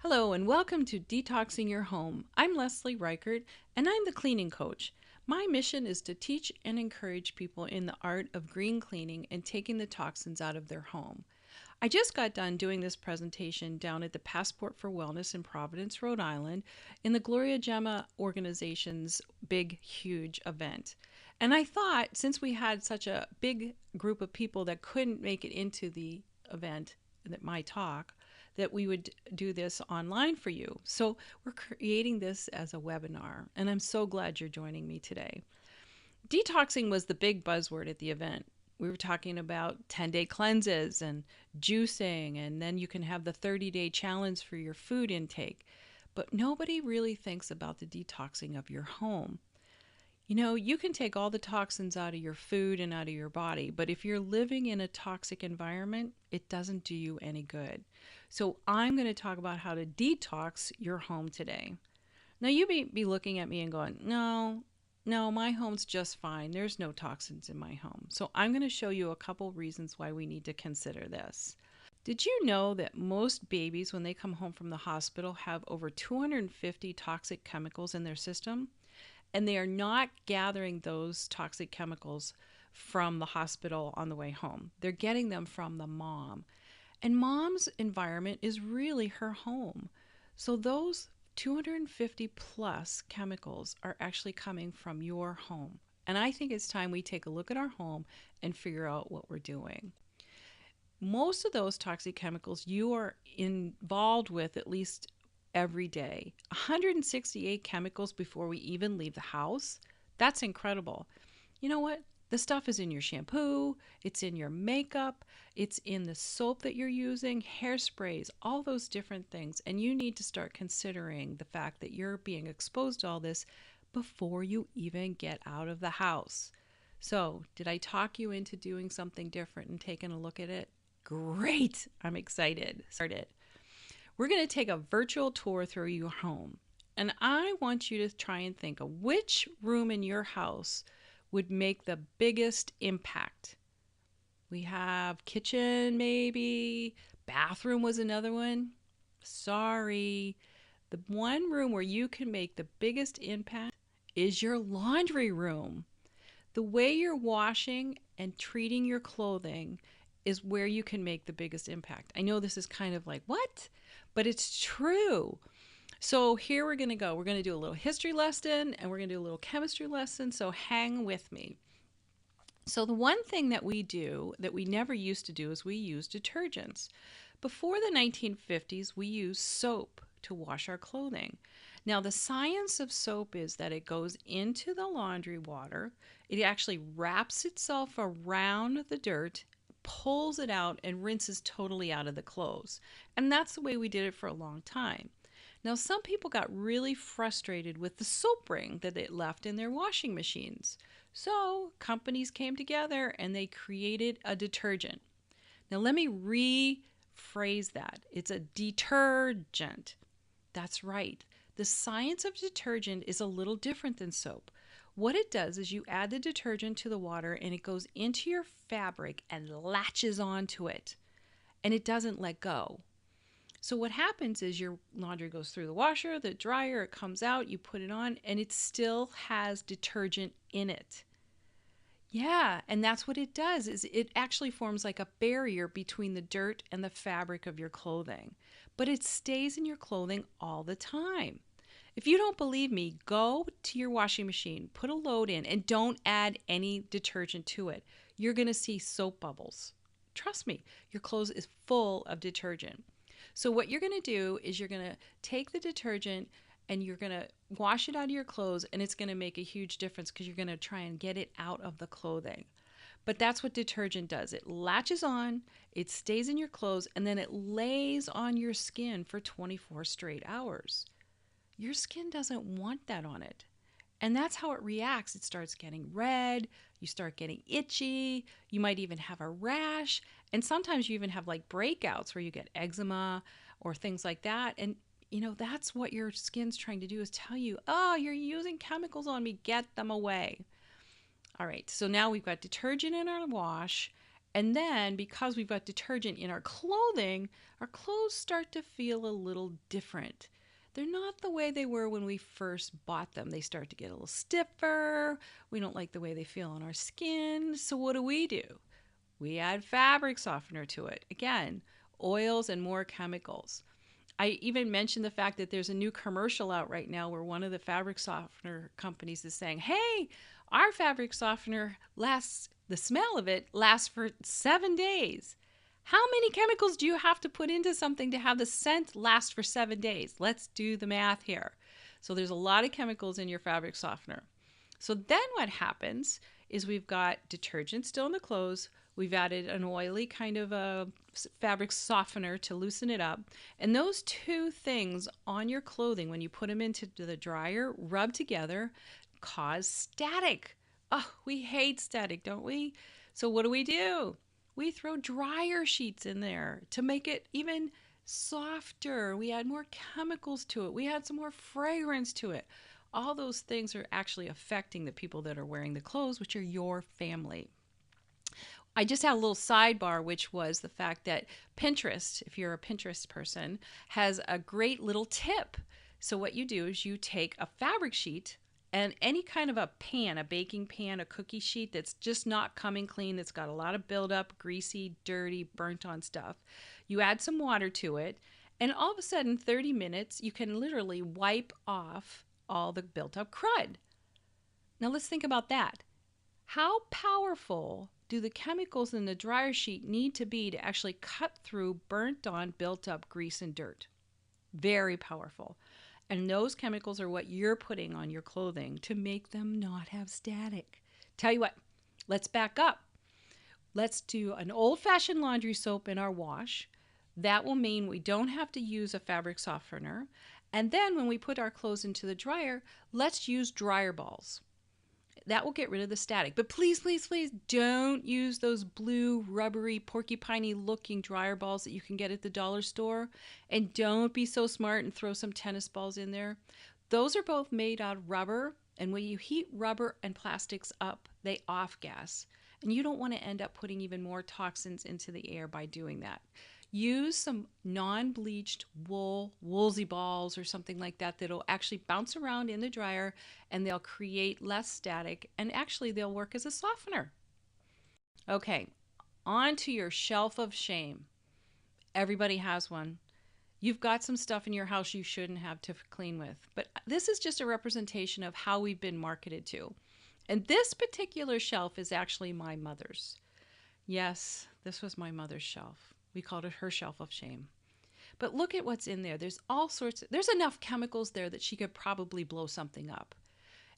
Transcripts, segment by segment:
Hello and welcome to Detoxing Your Home. I'm Leslie Reichert and I'm the cleaning coach. My mission is to teach and encourage people in the art of green cleaning and taking the toxins out of their home. I just got done doing this presentation down at the Passport for Wellness in Providence, Rhode Island, in the Gloria Gemma organization's big, huge event. And I thought, since we had such a big group of people that couldn't make it into the event, my talk, that we would do this online for you. So we're creating this as a webinar, and I'm so glad you're joining me today. Detoxing was the big buzzword at the event. We were talking about 10-day cleanses and juicing, and then you can have the 30-day challenge for your food intake. But nobody really thinks about the detoxing of your home. You know, you can take all the toxins out of your food and out of your body, but if you're living in a toxic environment, it doesn't do you any good. So I'm going to talk about how to detox your home today. Now, you may be looking at me and going, no, my home's just fine. There's no toxins in my home. So I'm going to show you a couple reasons why we need to consider this. Did you know that most babies, when they come home from the hospital, have over 250 toxic chemicals in their system? And they are not gathering those toxic chemicals from the hospital on the way home. They're getting them from the mom. And mom's environment is really her home. So those 250 plus chemicals are actually coming from your home. And I think it's time we take a look at our home and figure out what we're doing. Most of those toxic chemicals you are involved with at least every day. 168 chemicals before we even leave the house. That's incredible. You know what? The stuff is in your shampoo, it's in your makeup, it's in the soap that you're using, hairsprays, all those different things. And you need to start considering the fact that you're being exposed to all this before you even get out of the house. So, did I talk you into doing something different and taking a look at it? Great! I'm excited. Started. We're going to take a virtual tour through your home. And I want you to try and think of which room in your house would make the biggest impact. We have kitchen, maybe. Bathroom was another one. Sorry. The one room where you can make the biggest impact is your laundry room. The way you're washing and treating your clothing is where you can make the biggest impact. I know this is kind of like, what? But it's true. So here we're going to go. We're going to do a little history lesson and we're going to do a little chemistry lesson. So hang with me. So the one thing that we do that we never used to do is we use detergents. Before the 1950s, we used soap to wash our clothing. Now, the science of soap is that it goes into the laundry water. It actually wraps itself around the dirt, pulls it out, and rinses totally out of the clothes. And that's the way we did it for a long time. Now, some people got really frustrated with the soap ring that it left in their washing machines. So companies came together and they created a detergent. Now, let me rephrase that. It's a detergent. That's right. The science of detergent is a little different than soap. What it does is you add the detergent to the water and it goes into your fabric and latches onto it. And it doesn't let go. So what happens is your laundry goes through the washer, the dryer, it comes out, you put it on, and it still has detergent in it. Yeah, and that's what it does, is it actually forms like a barrier between the dirt and the fabric of your clothing. But it stays in your clothing all the time. If you don't believe me, go to your washing machine, put a load in, and don't add any detergent to it. You're going to see soap bubbles. Trust me, your clothes is full of detergent. So what you're going to do is you're going to take the detergent and you're going to wash it out of your clothes, and it's going to make a huge difference because you're going to try and get it out of the clothing. But that's what detergent does. It latches on, it stays in your clothes, and then it lays on your skin for 24 straight hours. Your skin doesn't want that on it. And that's how it reacts. It starts getting red, you start getting itchy, you might even have a rash, and sometimes you even have like breakouts where you get eczema or things like that. And you know, that's what your skin's trying to do, is tell you, oh, you're using chemicals on me, get them away. All right, so now we've got detergent in our wash, And then because we've got detergent in our clothing, our clothes start to feel a little different. They're not the way they were when we first bought them. They start to get a little stiffer. We don't like the way they feel on our skin. So what do? We add fabric softener to it. Again, oils and more chemicals. I even mentioned the fact that there's a new commercial out right now where one of the fabric softener companies is saying, hey, our fabric softener lasts, the smell of it lasts for 7 days. How many chemicals do you have to put into something to have the scent last for 7 days? Let's do the math here. So there's a lot of chemicals in your fabric softener. So then what happens is we've got detergent still in the clothes. We've added an oily kind of a fabric softener to loosen it up. And those two things on your clothing, when you put them into the dryer, rub together, cause static. Oh, we hate static, don't we? So what do? We throw dryer sheets in there to make it even softer. We add more chemicals to it. We add some more fragrance to it. All those things are actually affecting the people that are wearing the clothes, which are your family. I just had a little sidebar, which was the fact that Pinterest, if you're a Pinterest person, has a great little tip. So what you do is you take a fabric sheet and any kind of a pan, a baking pan, a cookie sheet that's just not coming clean, that's got a lot of buildup, greasy, dirty, burnt on stuff. You add some water to it, and all of a sudden, 30 minutes, you can literally wipe off all the built up crud. Now let's think about that. How powerful do the chemicals in the dryer sheet need to be to actually cut through burnt on, built up grease and dirt? Very powerful. And those chemicals are what you're putting on your clothing to make them not have static. Tell you what, let's back up. Let's do an old-fashioned laundry soap in our wash. That will mean we don't have to use a fabric softener. And then when we put our clothes into the dryer, let's use dryer balls. That will get rid of the static. But please, please, please don't use those blue, rubbery, porcupiney looking dryer balls that you can get at the dollar store. And don't be so smart and throw some tennis balls in there. Those are both made out of rubber. And when you heat rubber and plastics up, they off gas. And you don't want to end up putting even more toxins into the air by doing that. Use some non-bleached woolsey balls or something like that that'll actually bounce around in the dryer, and they'll create less static, and actually they'll work as a softener. Okay, on to your shelf of shame. Everybody has one. You've got some stuff in your house you shouldn't have to clean with, but this is just a representation of how we've been marketed to. And this particular shelf is actually my mother's. Yes, this was my mother's shelf. We called it her shelf of shame. But look at what's in there. There's all sorts there's enough chemicals there that she could probably blow something up.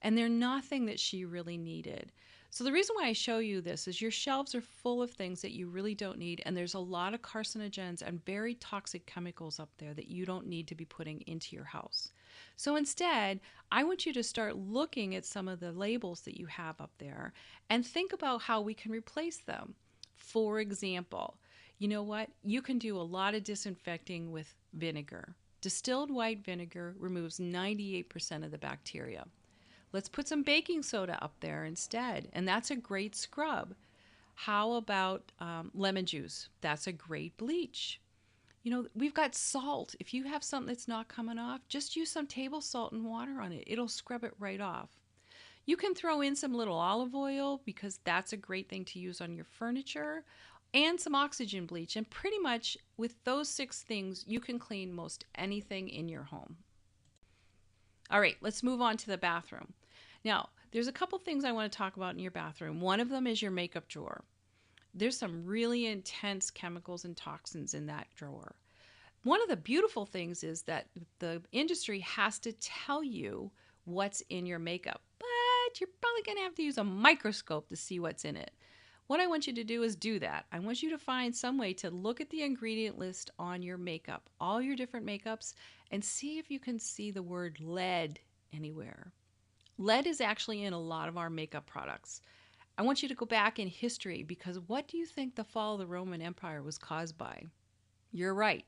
And they're nothing that she really needed. So the reason why I show you this is your shelves are full of things that you really don't need, and there's a lot of carcinogens and very toxic chemicals up there that you don't need to be putting into your house. So instead, I want you to start looking at some of the labels that you have up there and think about how we can replace them. For example, you know what? You can do a lot of disinfecting with vinegar. Distilled white vinegar removes 98% of the bacteria. Let's put some baking soda up there instead, and that's a great scrub. How about lemon juice? That's a great bleach. You know, we've got salt. If you have something that's not coming off, just use some table salt and water on it. It'll scrub it right off. You can throw in some little olive oil because that's a great thing to use on your furniture, and some oxygen bleach. And pretty much with those 6 things, you can clean most anything in your home. All right, let's move on to the bathroom. Now, there's a couple things I want to talk about in your bathroom. One of them is your makeup drawer. There's some really intense chemicals and toxins in that drawer. One of the beautiful things is that the industry has to tell you what's in your makeup, but you're probably going to have to use a microscope to see what's in it. What I want you to do is do that. I want you to find some way to look at the ingredient list on your makeup, all your different makeups, and see if you can see the word lead anywhere. Lead is actually in a lot of our makeup products. I want you to go back in history because what do you think the fall of the Roman Empire was caused by? You're right,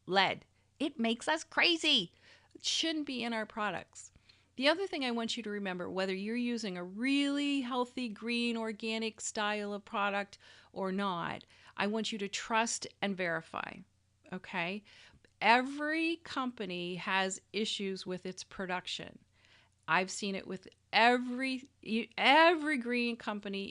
lead. It makes us crazy. It shouldn't be in our products. The other thing I want you to remember, whether you're using a really healthy, green, organic style of product or not, I want you to trust and verify. Okay? Every company has issues with its production. I've seen it with every green company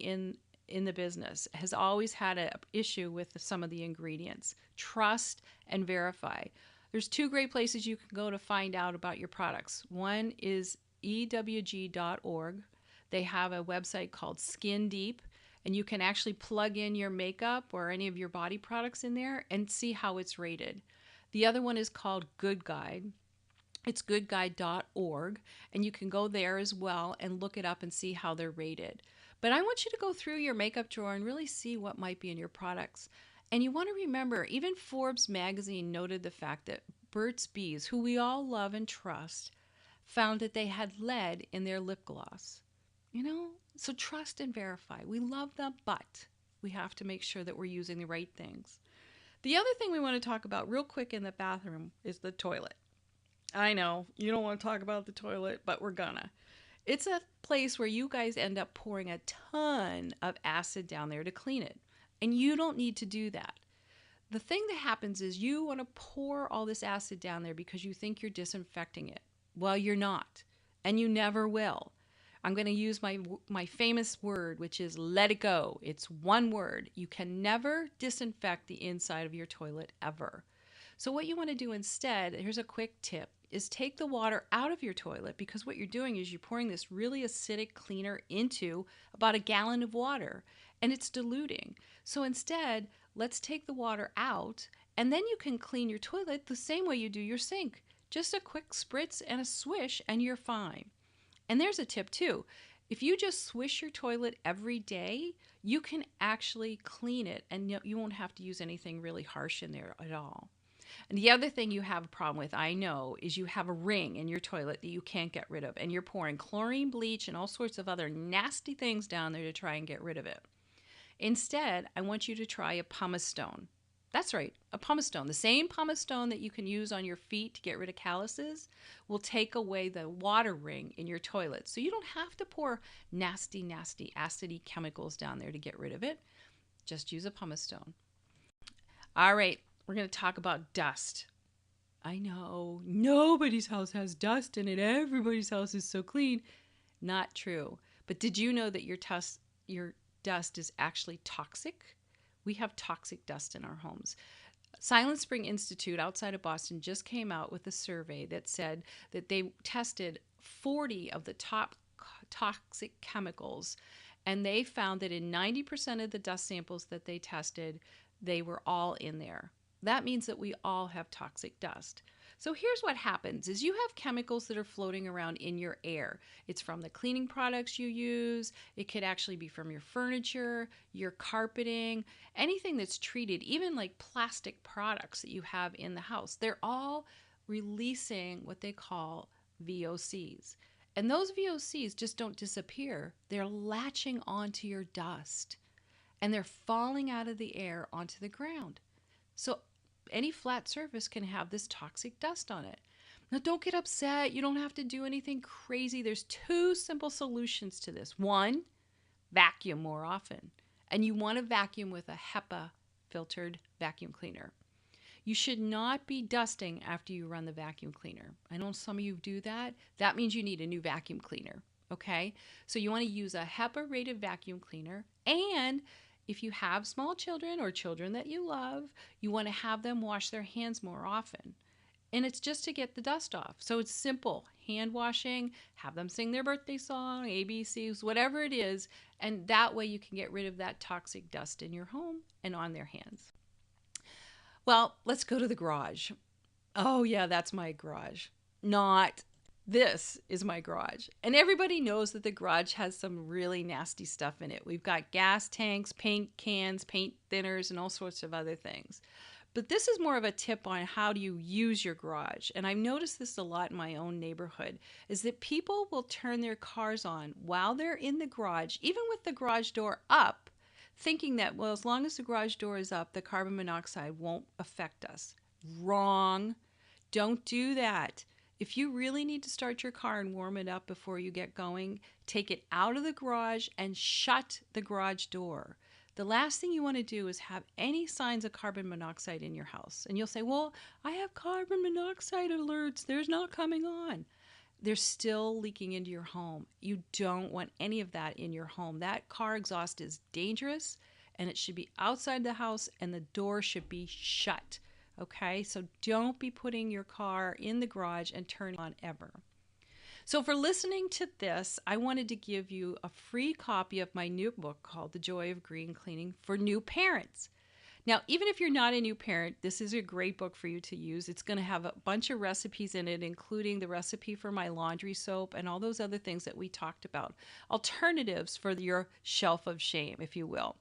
in the business has always had an issue with some of the ingredients. Trust and verify. There's two great places you can go to find out about your products. One is ewg.org. They have a website called Skin Deep, and you can actually plug in your makeup or any of your body products in there and see how it's rated. The other one is called Good Guide. It's goodguide.org, and you can go there as well and look it up and see how they're rated. But I want you to go through your makeup drawer and really see what might be in your products. And you want to remember, even Forbes magazine noted the fact that Burt's Bees, who we all love and trust, found that they had lead in their lip gloss. So trust and verify. We love them, but we have to make sure that we're using the right things. The other thing we want to talk about real quick in the bathroom is the toilet. I know you don't want to talk about the toilet, but we're gonna. It's a place where you guys end up pouring a ton of acid down there to clean it. And you don't need to do that. The thing that happens is you want to pour all this acid down there because you think you're disinfecting it. Well, you're not. And you never will. I'm going to use my famous word, which is let it go. It's one word. You can never disinfect the inside of your toilet ever. So what you want to do instead, here's a quick tip, is take the water out of your toilet, because what you're doing is you're pouring this really acidic cleaner into about a gallon of water, and it's diluting. So instead, let's take the water out, and then you can clean your toilet the same way you do your sink. Just a quick spritz and a swish, and you're fine. And there's a tip too. If you just swish your toilet every day, you can actually clean it, and you won't have to use anything really harsh in there at all. And the other thing you have a problem with, I know, is you have a ring in your toilet that you can't get rid of, and you're pouring chlorine, bleach, and all sorts of other nasty things down there to try and get rid of it. Instead, I want you to try a pumice stone. That's right, a pumice stone. The same pumice stone that you can use on your feet to get rid of calluses will take away the water ring in your toilet. So you don't have to pour nasty, nasty, acidy chemicals down there to get rid of it. Just use a pumice stone. All right, we're going to talk about dust. I know nobody's house has dust in it. Everybody's house is so clean. Not true. But did you know that your dust is actually toxic? We have toxic dust in our homes. Silent Spring Institute outside of Boston just came out with a survey that said that they tested 40 of the top toxic chemicals, and they found that in 90% of the dust samples that they tested, they were all in there. That means that we all have toxic dust. So here's what happens is you have chemicals that are floating around in your air. It's from the cleaning products you use. It could actually be from your furniture, your carpeting, anything that's treated, even like plastic products that you have in the house. They're all releasing what they call VOCs. And those VOCs just don't disappear. They're latching onto your dust, and they're falling out of the air onto the ground. So any flat surface can have this toxic dust on it. Now, don't get upset. You don't have to do anything crazy. There's two simple solutions to this. One, vacuum more often. And you want to vacuum with a HEPA filtered vacuum cleaner. You should not be dusting after you run the vacuum cleaner. I know some of you do that. That means you need a new vacuum cleaner. Okay? So you want to use a HEPA rated vacuum cleaner, and if you have small children or children that you love, you want to have them wash their hands more often. And it's just to get the dust off. So it's simple. Hand washing, have them sing their birthday song, ABCs, whatever it is. And that way you can get rid of that toxic dust in your home and on their hands. Well, let's go to the garage. Oh yeah, that's my garage. Not this is my garage. And everybody knows that the garage has some really nasty stuff in it. We've got gas tanks, paint cans, paint thinners, and all sorts of other things. But this is more of a tip on how do you use your garage. And I've noticed this a lot in my own neighborhood, is that people will turn their cars on while they're in the garage, even with the garage door up, thinking that, well, as long as the garage door is up, the carbon monoxide won't affect us. Wrong. Don't do that. If you really need to start your car and warm it up before you get going, take it out of the garage and shut the garage door. The last thing you want to do is have any signs of carbon monoxide in your house. And you'll say, well, I have carbon monoxide alerts. There's not coming on. They're still leaking into your home. You don't want any of that in your home. That car exhaust is dangerous and it should be outside the house and the door should be shut. Okay, so don't be putting your car in the garage and turning it on ever. So, for listening to this, I wanted to give you a free copy of my new book called The Joy of Green Cleaning for new parents. Now, even if you're not a new parent, this is a great book for you to use. It's going to have a bunch of recipes in it, including the recipe for my laundry soap and all those other things that we talked about. Alternatives for your shelf of shame, if you will.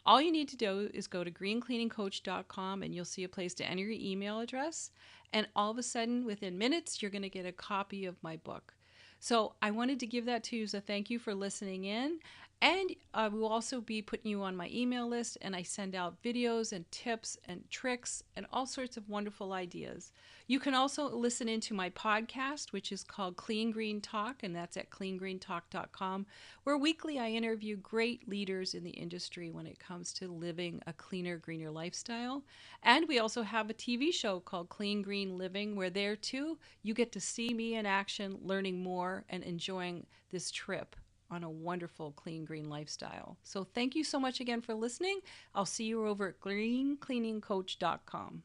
All you need to do is go to greencleaningcoach.com and you'll see a place to enter your email address. And all of a sudden, within minutes, you're going to get a copy of my book. So I wanted to give that to you as a thank you for listening in. And I will also be putting you on my email list, and I send out videos and tips and tricks and all sorts of wonderful ideas. You can also listen into my podcast, which is called Clean Green Talk, and that's at cleangreentalk.com, where weekly I interview great leaders in the industry when it comes to living a cleaner, greener lifestyle. And we also have a TV show called Clean Green Living, where there too you get to see me in action, learning more and enjoying this trip on a wonderful clean green lifestyle. So thank you so much again for listening. I'll see you over at greencleaningcoach.com.